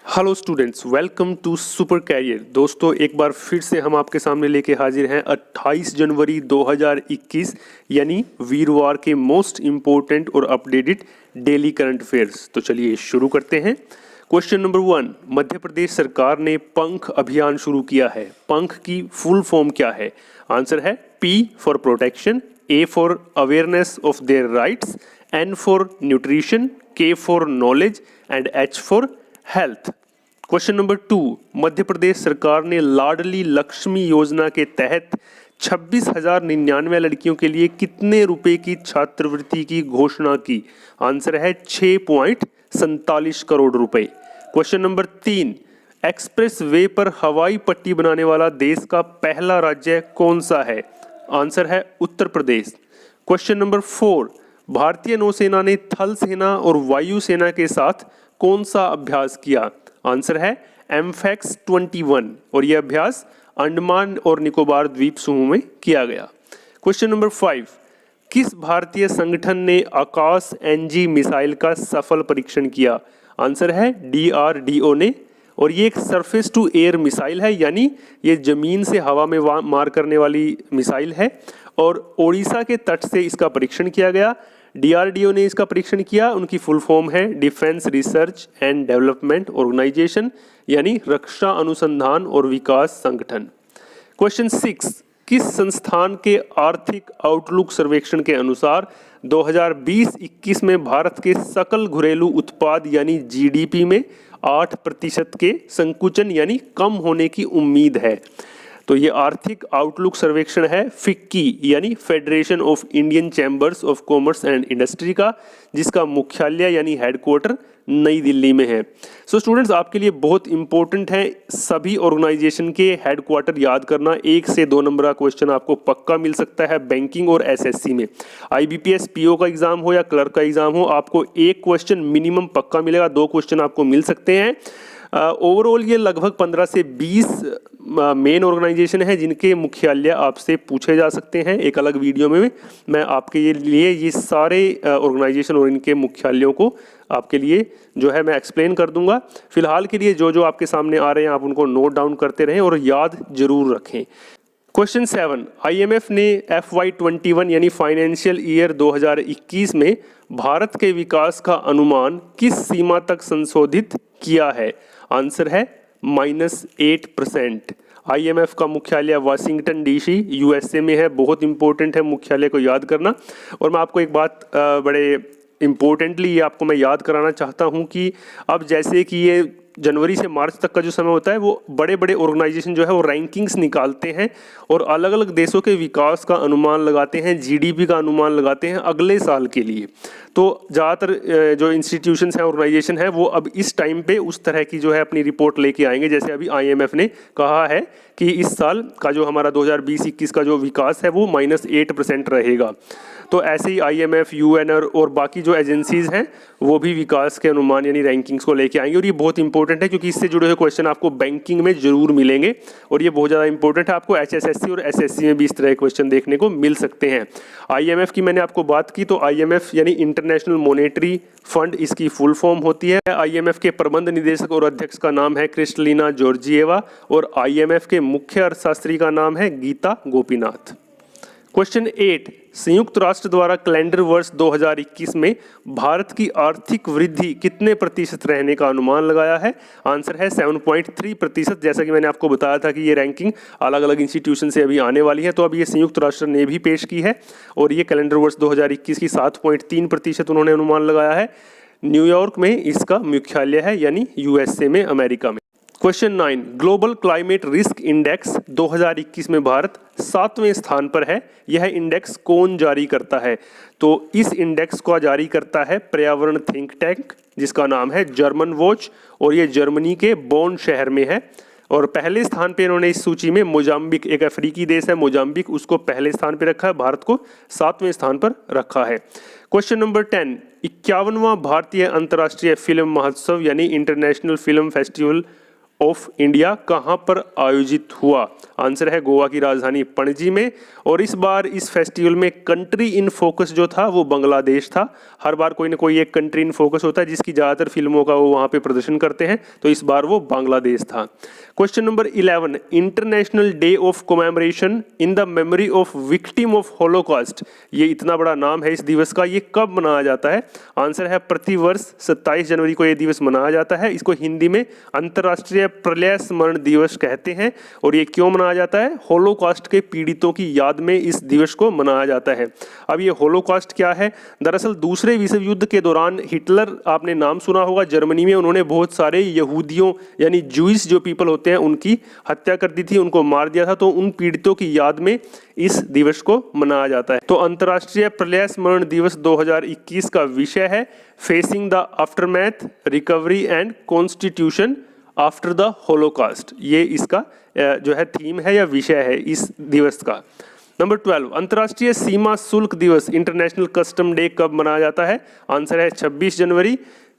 Hello students, welcome to Super Career. दोस्तों, एक बार फिर से हम आपके सामने लेके हाजिर हैं 28 जनवरी 2021 यानी वीरवार के मोस्ट इम्पोर्टेंट और अपडेटेड डेली करंट अफेयर्स। तो चलिए शुरू करते हैं। क्वेश्चन नंबर 1, मध्य प्रदेश सरकार ने पंख अभियान शुरू किया है। पंख की फुल फॉर्म क्या है? आंसर है P for protection, A for awareness of their rights, N for nutrition, K for knowledge and H for health. Question number 2, Madhya Pradesh सरकार ने लाडली लक्ष्मी योजना के तहत 26,099 लड़कियों के लिए कितने रुपए की छात्रवृत्ति की घोषणा की? आंसर है 6.47 करोड़ रुपए। क्वेश्चन नंबर 3, एक्सप्रेस वे पर हवाई पट्टी बनाने वाला देश का पहला राज्य कौन सा है? आंसर है उत्तर प्रदेश। क्वेश्चन नंबर 4, भारतीय नौसेना ने थल सेना और वायु सेना के साथ कौन सा अभ्यास किया? आंसर है एमफैक्स 21 और यह अभ्यास अंडमान और निकोबार द्वीप समूह में किया गया। क्वेश्चन नंबर 5, किस भारतीय संगठन ने आकाश एनजी मिसाइल का सफल परीक्षण किया? आंसर है DRDO ने, और ये एक सरफेस टू एयर मिसाइल है, यानी ये जमीन से हवा में मार करने वाली मिसाइल है और ओडिशा के तट से इसका परीक्षण किया गया। DRDO ने इसका परीक्षण किया। उनकी फुल फॉर्म है defence research and development organisation, यानी रक्षा अनुसंधान और विकास संगठन। क्वेश्चन 6, किस संस्थान के आर्थिक आउटलुक सर्वेक्षण के अनुसार 2020-21 में भारत के सकल घरेलू उत्पाद यानी GDP में 8% के संकुचन यानी कम होने की उम्मीद है? तो ये आर्थिक आउटलुक सर्वेक्षण है फिक्की यानी federation of Indian chambers of commerce and industry का, जिसका मुख्यालय यानी हेडक्वार्टर नई दिल्ली में है। सो स्टूडेंट्स, आपके लिए बहुत इंपॉर्टेंट है सभी ऑर्गेनाइजेशन के हेडक्वार्टर याद करना। 1 से 2 नंबर का क्वेश्चन आपको पक्का मिल सकता है बैंकिंग और SSC में। IBPS PO का एग्जाम हो या क्लर्क का एग्जाम हो, आपको एक क्वेश्चन मिनिमम पक्का मिलेगा, 2 क्वेश्चन आपको मिल सकते हैं। ओवरऑल ये लगभग 15 से 20 मेन ऑर्गेनाइजेशन है जिनके मुख्यालय आपसे पूछे जा सकते हैं। एक अलग वीडियो में मैं आपके लिए ये सारे ऑर्गेनाइजेशन और इनके मुख्यालयों को आपके लिए जो है मैं एक्सप्लेन कर दूंगा। फिलहाल के लिए जो जो आपके सामने आ रहे हैं आप उनको नोट डाउन करते रहें और याद जरूर रखें। क्वेश्चन 7, IMF ने FY21 यानी फाइनेंशियल ईयर 2021 में भारत के विकास का अनुमान किस सीमा तक संशोधित किया है? आंसर है -8%। IMF का मुख्यालय वाशिंगटन DC USA में है। बहुत इंपॉर्टेंट है मुख्यालय को याद करना। और मैं आपको एक बात बड़े इम्पोर्टेंटली ये आपको मैं याद कराना चाहता हूँ कि अब जैसे कि ये जनवरी से मार्च तक का जो समय होता है वो बड़े बड़े ऑर्गेनाइजेशन जो है वो रैंकिंग्स निकालते हैं और अलग अलग देशों के विकास का अनुमान लगाते हैं, GDP का अनुमान लगाते हैं अगले साल के लिए। तो ज़्यादातर जो इंस्टीट्यूशंस हैं, ऑर्गेनाइजेशन है, वो अब इस टाइम पे उस तरह की जो है अपनी रिपोर्ट लेके आएंगे। जैसे अभी IMF ने कहा है कि इस साल का जो हमारा 2020-21 का जो विकास है वो -8% रहेगा। तो ऐसे ही IMF, UN और बाकी जो एजेंसीज हैं वो भी विकास के अनुमान यानी रैंकिंग्स को लेके आएंगे। और ये बहुत इंपॉर्टेंट है क्योंकि इससे जुड़े हुए क्वेश्चन आपको बैंकिंग में जरूर मिलेंगे और ये बहुत ज़्यादा इंपॉर्टेंट है। आपको HSSC और SSC में भी इस तरह के क्वेश्चन देखने को मिल सकते हैं। IMF की मैंने आपको बात की, तो IMF यानी इंटरनेशनल मॉनेटरी फंड इसकी फुल फॉर्म होती है। IMF के प्रबंध निदेशक और अध्यक्ष का नाम है क्रिस्टलिना जॉर्जिएवा और IMF के मुख्य अर्थशास्त्री का नाम है गीता गोपीनाथ। क्वेश्चन 8, संयुक्त राष्ट्र द्वारा कैलेंडर वर्ष 2021 में भारत की आर्थिक वृद्धि कितने प्रतिशत रहने का अनुमान लगाया है? आंसर है 7.3%। जैसा कि मैंने आपको बताया था कि ये रैंकिंग अलग अलग इंस्टीट्यूशन से अभी आने वाली है, तो अब ये संयुक्त राष्ट्र ने भी पेश की है और ये कैलेंडर वर्ष 2021 की 7.3% उन्होंने अनुमान लगाया है। न्यूयॉर्क में इसका मुख्यालय है यानी USA में, अमेरिका में। Question 9, global climate risk index 2021 में भारत 7वें स्थान पर है। यह इंडेक्स कौन जारी करता है? तो इस इंडेक्स को जारी करता है पर्यावरण थिंक टैंक जिसका नाम है जर्मन वॉच और ये जर्मनी के बोन शहर में है। और पहले स्थान पे इन्होंने इस सूची में मोजाम्बिक, एक अफ्रीकी देश है मोजाम्बिक, उसको पहले स्थान पे रखा है। भारत को 7वें स्थान पर रखा है। क्वेश्चन नंबर 10, 51वां भारतीय अंतर्राष्ट्रीय फिल्म महोत्सव यानी international film festival of India कहाँ पर आयोजित हुआ? आंसर है गोवा की राजधानी पणजी में। और इस बार इस फेस्टिवल में कंट्री इन फोकस जो था वो बांग्लादेश था। हर बार कोई ना कोई एक कंट्री इन फोकस होता है जिसकी ज़्यादातर फिल्मों का वो वहाँ पे प्रदर्शन करते हैं, तो इस बार वो बांग्लादेश था। Question number 11, international day of commemoration in the memory of victim of Holocaust, ये इतना बड़ा नाम है इस दिवस का, ये कब मनाया जाता है? आंसर है प्रतिवर्ष 27 जनवरी को ये दिवस मनाया जाता है। इसको हिंदी में अंतर्राष्ट्रीय प्रलय स्मरण दिवस कहते हैं। और ये क्यों मनाया जाता है? होलोकॉस्ट के पीड़ितों की याद में इस दिवस को मनाया जाता है। अब ये होलोकॉस्ट क्या है? दरअसल दूसरे विश्व युद्ध के दौरान हिटलर, आपने नाम सुना होगा, जर्मनी में उन्होंने बहुत सारे यहूदियों यानी जूइश जो पीपल होते हैं उनकी हत्या कर दी थी, उनको मार दिया था। तो उन पीड़ितों की याद में इस दिवस को मनाया जाता है। तो अंतर्राष्ट्रीय प्रलय स्मरण दिवस 2021 का विषय है facing the aftermath, recovery and constitution after the Holocaust. ये इसका जो है थीम है या विषय है इस दिवस का। नंबर 12, अंतर्राष्ट्रीय सीमा शुल्क दिवस, इंटरनेशनल कस्टम डे कब मनाया जाता है? आंसर है 26 जनवरी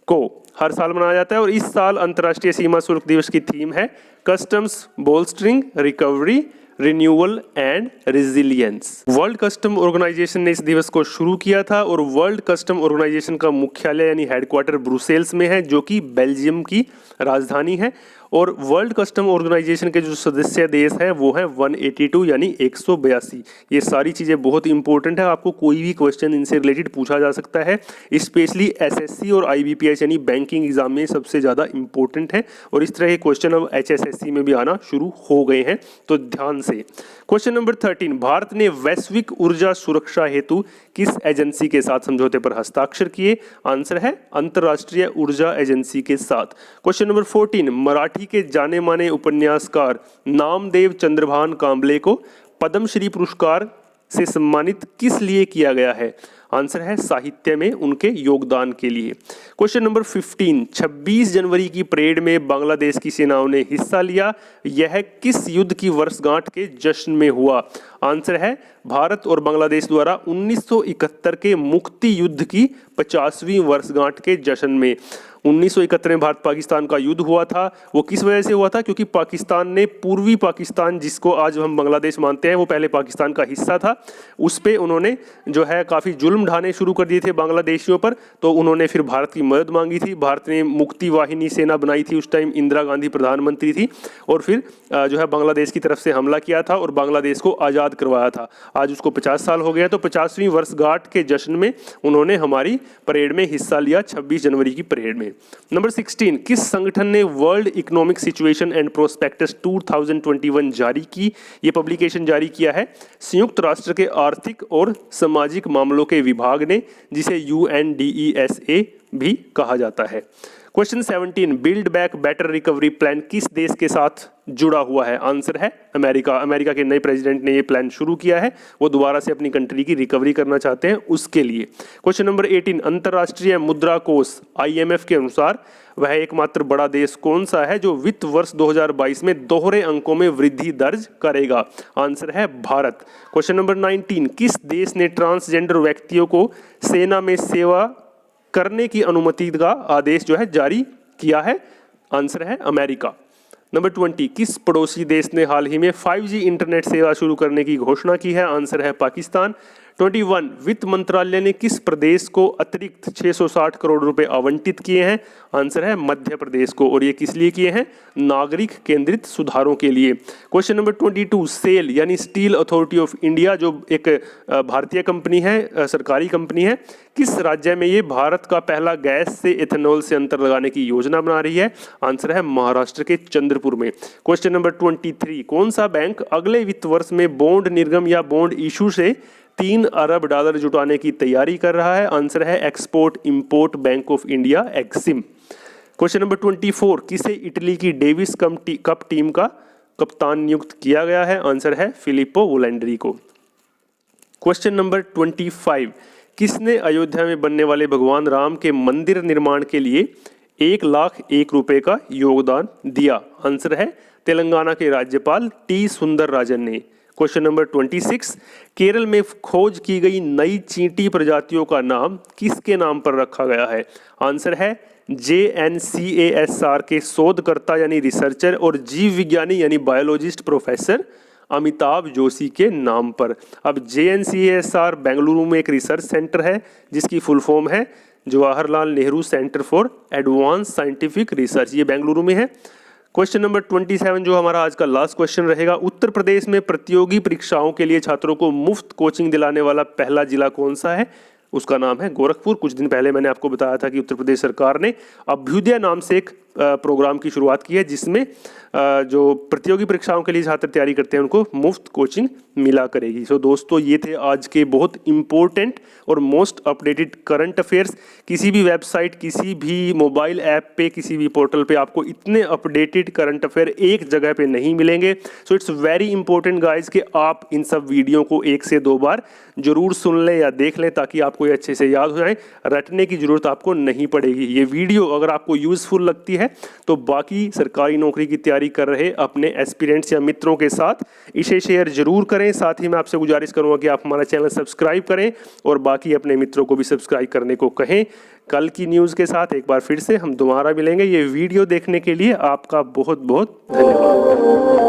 को हर साल मनाया जाता है। और इस साल अंतर्राष्ट्रीय सीमा शुल्क दिवस की थीम है customs bolstering, recovery, renewal and resilience. World custom organization ने इस दिवस को शुरू किया था और वर्ल्ड कस्टम ऑर्गेनाइजेशन का मुख्यालय यानी हेडक्वार्टर ब्रुसेल्स में है, जो कि बेल्जियम की राजधानी है। और वर्ल्ड कस्टम ऑर्गेनाइजेशन के जो सदस्य देश हैं वो है 182 यानी 182। ये सारी चीज़ें बहुत इंपॉर्टेंट है, आपको कोई भी क्वेश्चन इनसे रिलेटेड पूछा जा सकता है। स्पेशली एसएससी और आईबीपीएस यानी बैंकिंग एग्जाम में सबसे ज़्यादा इंपॉर्टेंट है। और इस तरह के क्वेश्चन अब एचएसएससी में भी आना शुरू हो गए हैं, तो ध्यान से। क्वेश्चन नंबर 13, भारत ने वैश्विक ऊर्जा सुरक्षा हेतु किस एजेंसी के साथ समझौते पर हस्ताक्षर किए? आंसर है अंतर्राष्ट्रीय ऊर्जा एजेंसी के साथ। क्वेश्चन नंबर 14, मराठी के जाने माने उपन्यासकार नामदेव चंद्रभान कांबले को पद्मश्री पुरस्कार से सम्मानित किस लिए किया गया है? आंसर है साहित्य में उनके योगदान के लिए। क्वेश्चन नंबर 15, 26 जनवरी की परेड में बांग्लादेश की सेनाओं ने हिस्सा लिया, यह किस युद्ध की वर्षगांठ के जश्न में हुआ? आंसर है भारत और बांग्लादेश द्वारा 1971 के मुक्ति युद्ध की 50वीं वर्षगांठ के जश्न में। 1971 में भारत पाकिस्तान का युद्ध हुआ था। वो किस वजह से हुआ था? क्योंकि पाकिस्तान ने पूर्वी पाकिस्तान, जिसको आज हम बांग्लादेश मानते हैं, वो पहले पाकिस्तान का हिस्सा था, उस पे उन्होंने जो है काफ़ी जुल्म ढाने शुरू कर दिए थे बांग्लादेशियों पर। तो उन्होंने फिर भारत की मदद मांगी थी। भारत ने मुक्ति वाहिनी सेना बनाई थी, उस टाइम इंदिरा गांधी प्रधानमंत्री थी, और फिर जो है बांग्लादेश की तरफ से हमला किया था और बांग्लादेश को आज़ाद करवाया था। आज उसको 50 साल हो गए, तो 50वीं वर्षगांठ के जश्न में उन्होंने हमारी परेड में हिस्सा लिया, 26 जनवरी की परेड में। नंबर 16, किस संगठन ने world economic situation and prospectus 2021 जारी की? ये पब्लिकेशन जारी किया है संयुक्त राष्ट्र के आर्थिक और सामाजिक मामलों के विभाग ने, जिसे UNDESA भी कहा जाता है। Question 17, build back better recovery plan किस देश के साथ जुड़ा हुआ है? आंसर है अमेरिका। अमेरिका के नए प्रेसिडेंट ने ये प्लान शुरू किया है, वो दोबारा से अपनी कंट्री की रिकवरी करना चाहते हैं, उसके लिए। क्वेश्चन नंबर 18, अंतर्राष्ट्रीय मुद्रा कोष IMF के अनुसार वह एकमात्र बड़ा देश कौन सा है जो वित्त वर्ष 2022 में दोहरे अंकों में वृद्धि दर्ज करेगा? आंसर है भारत। क्वेश्चन नंबर 19, किस देश ने ट्रांसजेंडर व्यक्तियों को सेना में सेवा करने की अनुमति का आदेश जो है जारी किया है? आंसर है अमेरिका। नंबर 20, किस पड़ोसी देश ने हाल ही में 5G इंटरनेट सेवा शुरू करने की घोषणा की है? आंसर है पाकिस्तान। 21, वित्त मंत्रालय ने किस प्रदेश को अतिरिक्त 660 करोड़ रुपए आवंटित किए हैं? आंसर है मध्य प्रदेश को। और ये किस लिए किए हैं? नागरिक केंद्रित सुधारों के लिए। क्वेश्चन नंबर 22, सेल यानी स्टील अथॉरिटी ऑफ इंडिया, जो एक भारतीय कंपनी है, सरकारी कंपनी है, किस राज्य में ये भारत का पहला गैस से इथेनॉल से अंतर लगाने की योजना बना रही है? आंसर है महाराष्ट्र के चंद्रपुर में। क्वेश्चन नंबर 23, कौन सा बैंक अगले वित्त वर्ष में बॉन्ड निर्गम या बॉन्ड इशू से 3 अरब डॉलर जुटाने की तैयारी कर रहा है? आंसर है export import bank of India, Exim. Question number 24, किसे इटली की डेविस कप टीम का कप्तान नियुक्त किया गया है? आंसर है फिलिप्पो वोलेंडरी को। क्वेश्चन नंबर 25, किसने अयोध्या में बनने वाले भगवान राम के मंदिर निर्माण के लिए 1,01,000 रुपए का योगदान दिया? आंसर है तेलंगाना के राज्यपाल T सुंदरराजन ने। क्वेश्चन नंबर 26, केरल में खोज की गई नई चींटी प्रजातियों का नाम किसके नाम पर रखा गया है? आंसर है JNCASR के शोधकर्ता यानी रिसर्चर और जीव विज्ञानी यानी बायोलॉजिस्ट प्रोफेसर अमिताभ जोशी के नाम पर। अब JNCASR बेंगलुरु में एक रिसर्च सेंटर है जिसकी फुल फॉर्म है Jawaharlal Nehru centre for advance scientific research, ये बेंगलुरु में है। क्वेश्चन नंबर 27 जो हमारा आज का लास्ट क्वेश्चन रहेगा, उत्तर प्रदेश में प्रतियोगी परीक्षाओं के लिए छात्रों को मुफ्त कोचिंग दिलाने वाला पहला जिला कौन सा है? उसका नाम है गोरखपुर। कुछ दिन पहले मैंने आपको बताया था कि उत्तर प्रदेश सरकार ने अभ्युदय नाम से एक प्रोग्राम की शुरुआत की है जिसमें जो प्रतियोगी परीक्षाओं के लिए छात्र तैयारी करते हैं उनको मुफ्त कोचिंग मिला करेगी। सो दोस्तों ये थे आज के बहुत इंपॉर्टेंट और मोस्ट अपडेटेड करंट अफेयर्स। किसी भी वेबसाइट, किसी भी मोबाइल ऐप पे, किसी भी पोर्टल पे आपको इतने अपडेटेड करंट अफेयर एक जगह पे नहीं मिलेंगे। So it's very important guys कि आप इन सब वीडियो को 1 से 2 बार जरूर सुन लें या देख लें ताकि आपको ये अच्छे से याद हो जाए। रटने की जरूरत आपको नहीं पड़ेगी। ये वीडियो अगर आपको यूजफुल लगती है तो बाकी सरकारी नौकरी की तैयारी कर रहे अपने एस्पिरेंट्स या मित्रों के साथ इसे शेयर जरूर करें। साथ ही मैं आपसे गुजारिश करूंगा कि आप हमारा चैनल सब्सक्राइब करें और बाकी अपने मित्रों को भी सब्सक्राइब करने को कहें। कल की न्यूज़ के साथ एक बार फिर से हम दोबारा मिलेंगे। ये वीडियो देखने के लिए आपका बहुत बहुत धन्यवाद।